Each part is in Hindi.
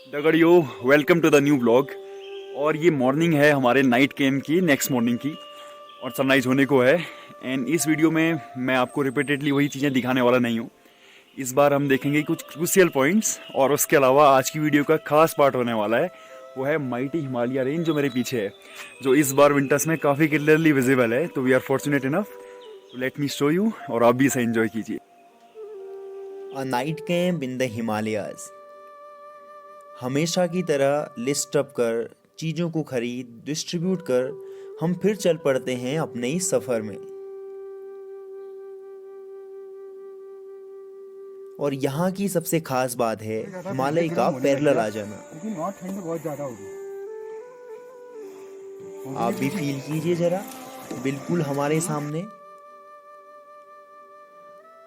डगड़ियो, welcome to the new blog. और ये मॉर्निंग है हमारे नाइट कैंप की, नेक्स्ट मॉर्निंग की, और सनराइज होने को है। एंड इस वीडियो में मैं आपको रिपीटेडली वही चीज़ें दिखाने वाला नहीं हूँ। इस बार हम देखेंगे कुछ क्रूशियल पॉइंट्स, और उसके अलावा आज की वीडियो का खास पार्ट होने वाला है वो है माइटी हिमालय रेंज जो मेरे पीछे है, जो इस बार विंटर्स में काफ़ी क्लियरली विजिबल है। तो we are fortunate enough, let me show you, और आप भी इसे एंजॉय कीजिए। A night camp in the Himalayas। हमेशा की तरह लिस्ट अप कर, चीज़ों को खरीद डिस्ट्रीब्यूट कर, हम फिर चल पड़ते हैं अपने इस सफ़र में। और यहाँ की सबसे खास बात है हिमालय का पैरेलल आ जाना। लेकिन वहाँ ठंड बहुत ज़्यादा होगी। आप भी फील कीजिए जरा, बिल्कुल हमारे सामने।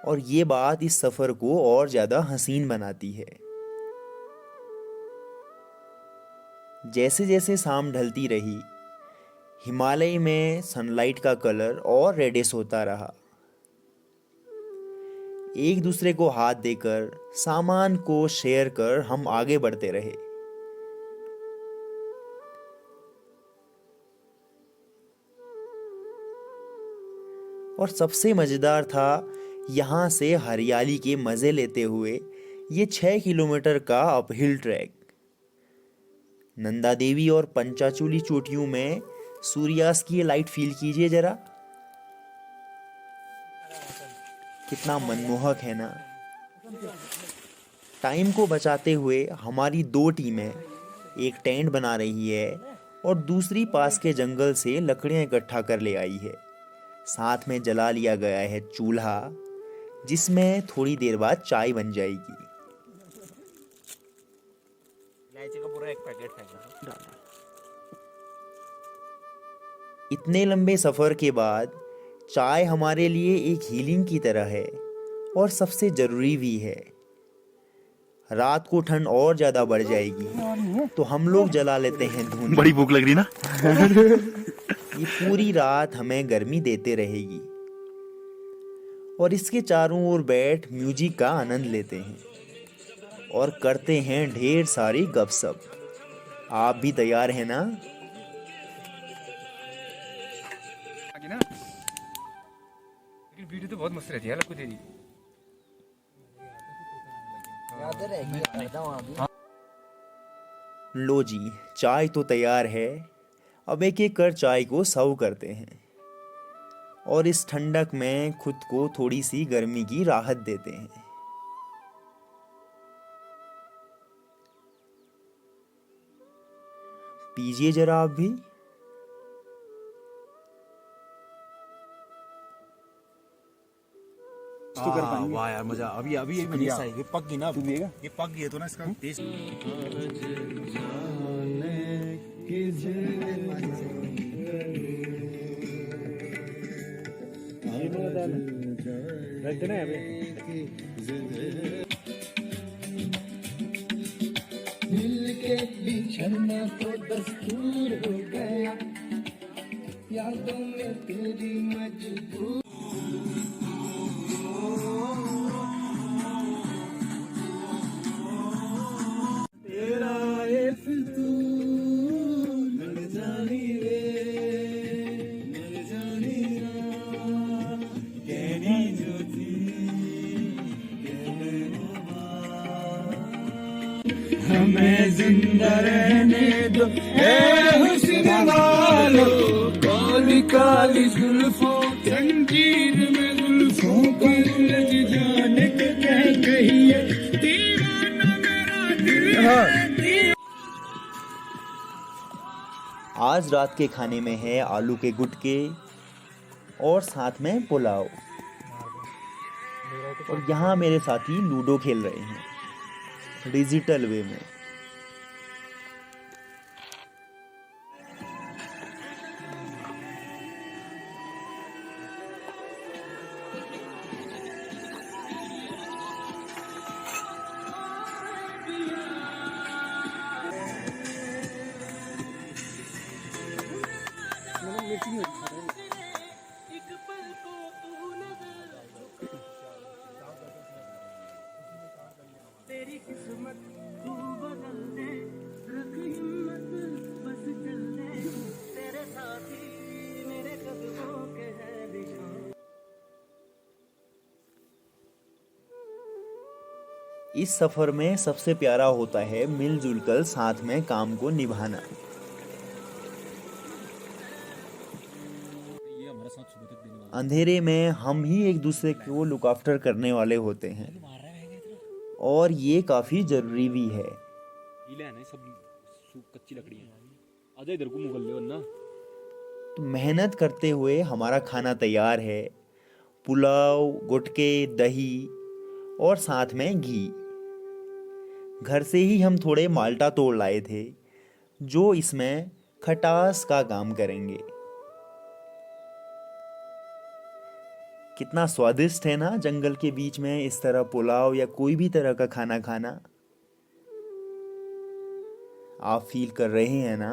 और ये बात इस सफ़र को और ज़्यादा हसीन बनाती है। जैसे जैसे शाम ढलती रही, हिमालय में सनलाइट का कलर और रेडिश होता रहा। एक दूसरे को हाथ देकर, सामान को शेयर कर हम आगे बढ़ते रहे। और सबसे मज़ेदार था यहाँ से हरियाली के मज़े लेते हुए ये 6 किलोमीटर का अपहिल ट्रैक। नंदा देवी और पंचाचूली चोटियों में सूर्यास्त की लाइट फील कीजिए जरा, कितना मनमोहक है ना। टाइम को बचाते हुए हमारी दो टीमें एक टेंट बना रही है और दूसरी पास के जंगल से लकड़ियां इकट्ठा कर ले आई है। साथ में जला लिया गया है चूल्हा, जिसमें थोड़ी देर बाद चाय बन जाएगी। इलायची का पूरा एक पैकेट फेंका। इतने लंबे सफ़र के बाद चाय हमारे लिए एक हीलिंग की तरह है, और सबसे ज़रूरी भी है। रात को ठंड और ज़्यादा बढ़ जाएगी तो हम लोग जला लेते हैं धुंध। बड़ी भूख लग रही ना। ये पूरी रात हमें गर्मी देते रहेगी, और इसके चारों ओर बैठ म्यूजिक का आनंद लेते हैं और करते हैं ढेर सारी गपशप। आप भी तैयार हैं ना? आगे ना, लेकिन वीडियो तो बहुत मस्त रहती है लक्कू तेरी। याद रहेगी। लो जी, चाय तो तैयार है। अब एक एक कर चाय को सर्व करते हैं और इस ठंडक में खुद को थोड़ी सी गर्मी की राहत देते हैं। पीजिए जरा आप भी। तो कर पाएंगे। वाह यार मजा, अभी अभी ये फिनिश आएगी, पक गई ना, ये पक गई है तो ना इसका टेस्ट। रख देना है मिलके बिछड़ना तो दस्तूर हो गया, यादों में तेरी मजबूर। हमें जिंदा रहने दो ए हुस्न वालो, काली काली जुल्फों जंजीर में जुल्फों पर उलझ जाने को क्या कहिए, दीवाना मेरा दिल है। आज रात के खाने में है आलू के गुटके और साथ में पुलाव। और यहाँ मेरे साथी लूडो खेल रहे हैं डिजिटल वे में। तेरी किस्मत इस सफ़र में सबसे प्यारा होता है मिलजुल कर साथ में काम को निभाना। ये हमारा साथ सुबह तक देने वाला अंधेरे में हम ही एक दूसरे को लुक आफ्टर करने वाले होते हैं, मार रहा है इतना और ये काफ़ी ज़रूरी भी है। गीला है ना सब कच्ची लकड़ी है। आजा इधर को मुगल ले वरना तो मेहनत करते हुए हमारा खाना तैयार है। पुलाव, गुटके, दही और साथ में घी। घर से ही हम थोड़े माल्टा तोड़ लाए थे जो इसमें खटास का काम करेंगे। कितना स्वादिष्ट है ना जंगल के बीच में इस तरह पुलाव या कोई भी तरह का खाना खाना। आप फील कर रहे हैं ना?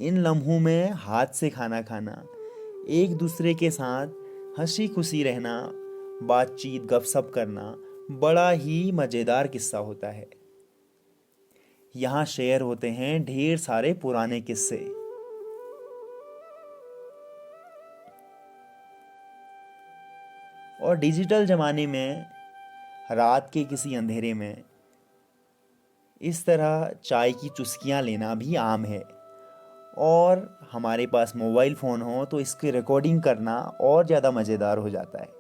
इन लम्हों में हाथ से खाना खाना, एक दूसरे के साथ हंसी खुशी रहना, बातचीत गपशप करना बड़ा ही मज़ेदार किस्सा होता है। यहाँ शेयर होते हैं ढेर सारे पुराने किस्से। और डिजिटल ज़माने में रात के किसी अंधेरे में इस तरह चाय की चुस्कियाँ लेना भी आम है। और हमारे पास मोबाइल फ़ोन हो तो इसकी रिकॉर्डिंग करना और ज़्यादा मज़ेदार हो जाता है।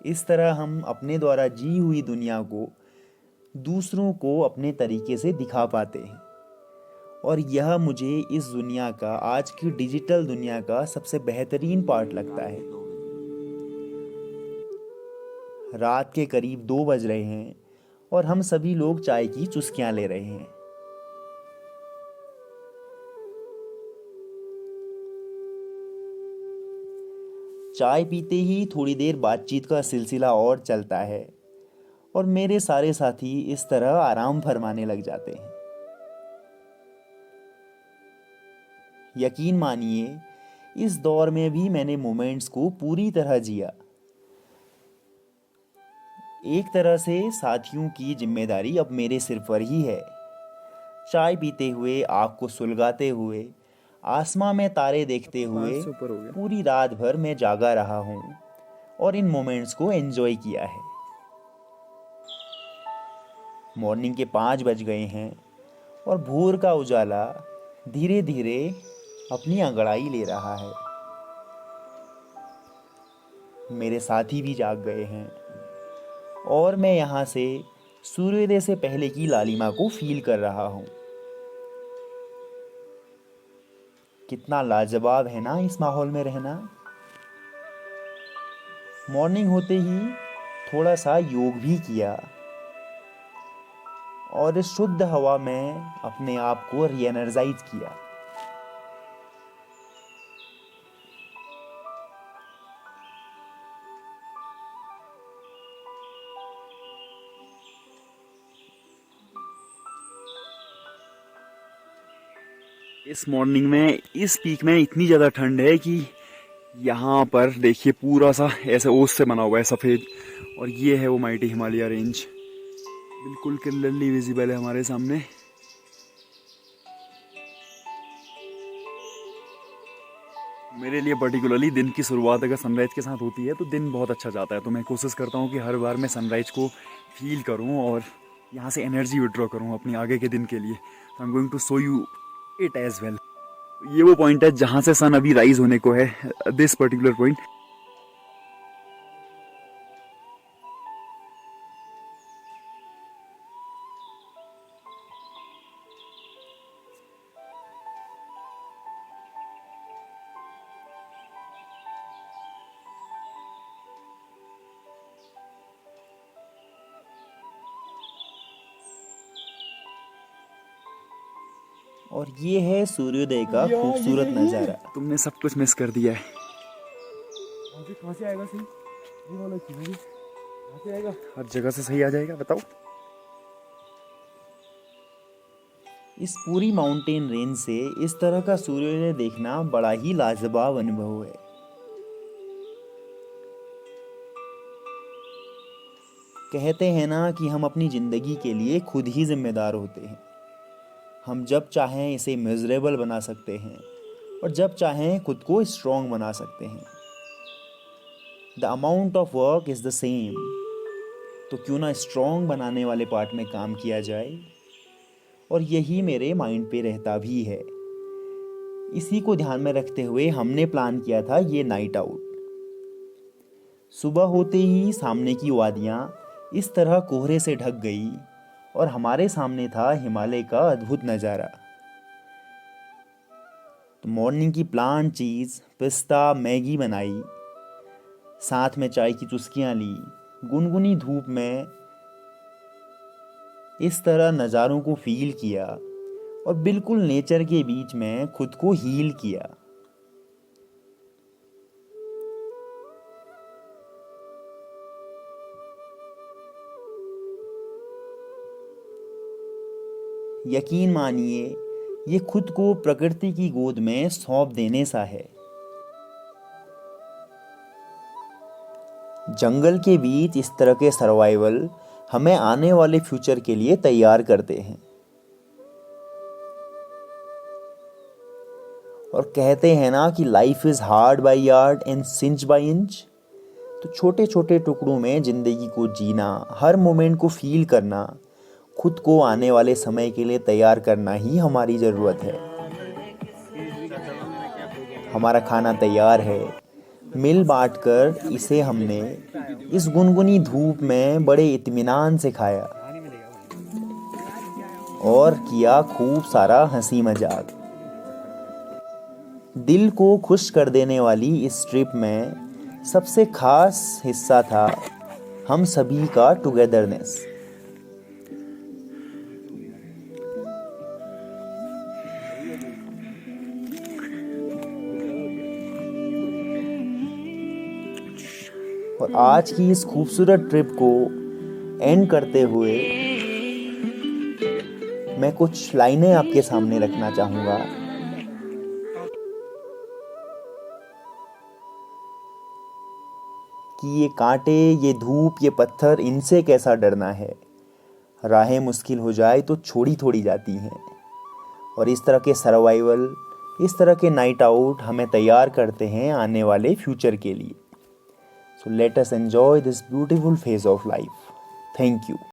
इस तरह हम अपने द्वारा जी हुई दुनिया को दूसरों को अपने तरीके से दिखा पाते हैं। और यह मुझे इस दुनिया का, आज की डिजिटल दुनिया का सबसे बेहतरीन पार्ट लगता है। रात के करीब 2 बज रहे हैं और हम सभी लोग चाय की चुस्कियां ले रहे हैं। चाय पीते ही थोड़ी देर बातचीत का सिलसिला और चलता है और मेरे सारे साथी इस तरह आराम फरमाने लग जाते हैं। यकीन मानिए, इस दौर में भी मैंने मोमेंट्स को पूरी तरह जिया। एक तरह से साथियों की जिम्मेदारी अब मेरे सिर पर ही है। चाय पीते हुए, आँख को सुलगाते हुए, आसमां में तारे देखते हुए पूरी रात भर मैं जागा रहा हूँ और इन मोमेंट्स को एंजॉय किया है। मॉर्निंग के 5 बज गए हैं और भोर का उजाला धीरे धीरे अपनी अंगड़ाई ले रहा है। मेरे साथी भी जाग गए हैं और मैं यहाँ से सूर्योदय से पहले की लालिमा को फील कर रहा हूँ। कितना लाजवाब है ना इस माहौल में रहना। मॉर्निंग होते ही थोड़ा सा योग भी किया और इस शुद्ध हवा में अपने आप को रीएनर्जाइज किया। इस मॉर्निंग में, इस पीक में इतनी ज़्यादा ठंड है कि यहाँ पर देखिए पूरा सा ऐसे ओस से बना हुआ है सफ़ेद। और ये है वो माइटी हिमालय रेंज, बिल्कुल क्लियरली विजिबल है हमारे सामने। मेरे लिए पर्टिकुलरली दिन की शुरुआत अगर सनराइज़ के साथ होती है तो दिन बहुत अच्छा जाता है। तो मैं कोशिश करता हूँ कि हर बार मैं सनराइज़ को फील करूँ और यहाँ से एनर्जी विड्रॉ करूँ अपनी आगे के दिन के लिए। तो I am going to show you it as well. ये वो पॉइंट है जहाँ से सन अभी राइज होने को है, दिस पर्टिकुलर पॉइंट। और ये है सूर्योदय का खूबसूरत नज़ारा। तुमने सब कुछ मिस कर दिया है। कहाँ से आएगा सही? ये वाला कहाँ से आएगा? हर जगह से सही आ जाएगा, बताओ। इस पूरी माउंटेन रेंज से इस तरह का सूर्योदय देखना बड़ा ही लाजवाब अनुभव है। कहते हैं ना कि हम अपनी ज़िंदगी के लिए खुद ही जिम्मेदार होते हैं। हम जब चाहें इसे मिजरेबल बना सकते हैं और जब चाहें खुद को स्ट्रॉन्ग बना सकते हैं। The amount of work is the same. तो क्यों ना स्ट्रॉन्ग बनाने वाले पार्ट में काम किया जाए। और यही मेरे माइंड पे रहता भी है। इसी को ध्यान में रखते हुए हमने प्लान किया था ये नाइट आउट। सुबह होते ही सामने की वादियाँ इस तरह कोहरे से ढक गई और हमारे सामने था हिमालय का अद्भुत नज़ारा। तो मॉर्निंग की प्लान चीज़ पिस्ता मैगी बनाई, साथ में चाय की चुस्कियाँ ली, गुनगुनी धूप में इस तरह नज़ारों को फील किया और बिल्कुल नेचर के बीच में खुद को हील किया। यकीन मानिए ये खुद को प्रकृति की गोद में सौंप देने सा है। जंगल के बीच इस तरह के सर्वाइवल हमें आने वाले फ्यूचर के लिए तैयार करते हैं। और कहते हैं ना कि life is hard by yard and inch by inch. तो छोटे छोटे टुकड़ों में जिंदगी को जीना, हर मोमेंट को फील करना, खुद को आने वाले समय के लिए तैयार करना ही हमारी ज़रूरत है। हमारा खाना तैयार है। मिल बांट कर इसे हमने इस गुनगुनी धूप में बड़े इत्मीनान से खाया और किया खूब सारा हंसी मजाक। दिल को खुश कर देने वाली इस ट्रिप में सबसे खास हिस्सा था हम सभी का टुगेदरनेस। और आज की इस खूबसूरत ट्रिप को एंड करते हुए मैं कुछ लाइनें आपके सामने रखना चाहूँगा। कि ये कांटे, ये धूप, ये पत्थर, इनसे कैसा डरना है। राहें मुश्किल हो जाए तो छोड़ी थोड़ी जाती हैं। और इस तरह के सर्वाइवल, इस तरह के नाइट आउट हमें तैयार करते हैं आने वाले फ्यूचर के लिए। So let us enjoy this beautiful phase of life. Thank you.